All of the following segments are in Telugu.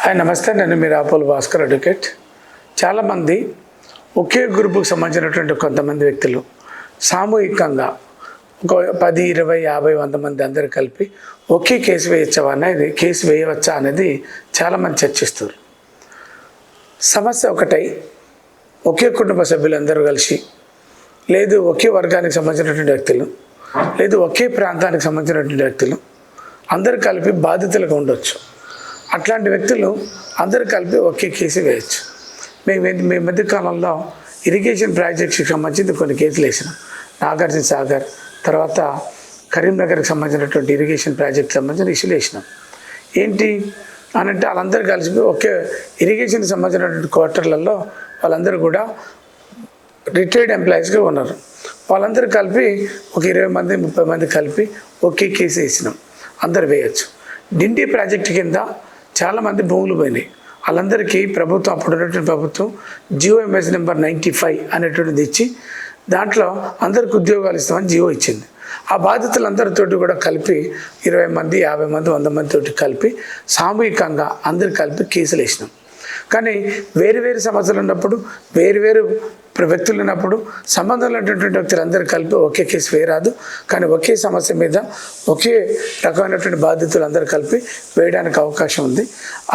హాయ్ నమస్తే, నేను మీ రాపోల్ భాస్కర్ అడ్వకేట్. చాలామంది ఒకే గ్రూపుకు సంబంధించినటువంటి కొంతమంది వ్యక్తులు సామూహికంగా ఒక 10, 20, 50, 100 మంది అందరూ కలిపి ఒకే కేసు వేయవచ్చా అనేది చాలామంది చర్చిస్తారు. సమస్య ఒకటై ఒకే కుటుంబ సభ్యులందరూ కలిసి, లేదు ఒకే వర్గానికి సంబంధించినటువంటి వ్యక్తులు, లేదు ఒకే ప్రాంతానికి సంబంధించినటువంటి వ్యక్తులు అందరూ కలిపి బాధితులుగా ఉండొచ్చు. అట్లాంటి వ్యక్తులు అందరూ కలిపి ఒకే కేసు వేయచ్చు. మీ మధ్యకాలంలో ఇరిగేషన్ ప్రాజెక్ట్స్కి సంబంధించి కొన్ని కేసులు వేసినాం. నాగార్జున సాగర్, తర్వాత కరీంనగర్కి సంబంధించినటువంటి ఇరిగేషన్ ప్రాజెక్ట్ సంబంధించిన ఇష్యూలు వేసినాం. ఏంటి అనంటే వాళ్ళందరూ కలిసి ఒకే ఇరిగేషన్కి సంబంధించినటువంటి క్వార్టర్లలో వాళ్ళందరూ కూడా రిటైర్డ్ ఎంప్లాయీస్గా ఉన్నారు. వాళ్ళందరూ కలిపి ఒక 20 మంది 30 మంది కలిపి ఒకే కేసు వేసినాం. అందరు వేయచ్చు. డిండి ప్రాజెక్టు కింద చాలామంది భూములు పోయినాయి. వాళ్ళందరికీ ప్రభుత్వం, అప్పుడు ఉన్నటువంటి ప్రభుత్వం జియోఎంఎస్ నెంబర్ 95 అనేటువంటిది ఇచ్చి దాంట్లో అందరికి ఉద్యోగాలు ఇస్తామని జియో ఇచ్చింది. ఆ బాధితులందరితోటి కూడా కలిపి 20 మంది 50 మంది 100 మందితోటి కలిపి సామూహికంగా అందరు కలిపి కేసులు వేసినాం. కానీ వేరు సమస్యలు ఉన్నప్పుడు, వేరు వ్యక్తులు ఉన్నప్పుడు సంబంధం లేనటువంటి వ్యక్తులు అందరూ కలిపి ఒకే కేసు వేయరాదు. కానీ ఒకే సమస్య మీద ఒకే రకమైనటువంటి బాధితులు అందరూ కలిపి వేయడానికి అవకాశం ఉంది.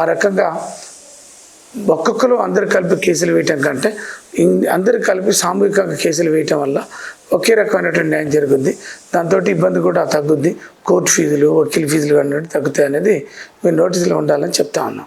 ఆ రకంగా ఒక్కొక్కరు అందరు కలిపి కేసులు వేయటం కంటే అందరు కలిపి సామూహికంగా కేసులు వేయటం వల్ల ఒకే రకమైనటువంటి న్యాయం జరుగుద్ది. దాంతో ఇబ్బంది కూడా తగ్గుద్ది. కోర్టు ఫీజులు, వకీల్ ఫీజులు అనేవి తగ్గుతాయి అనేది మీరు నోటీసులో ఉండాలని చెప్తా ఉన్నాం.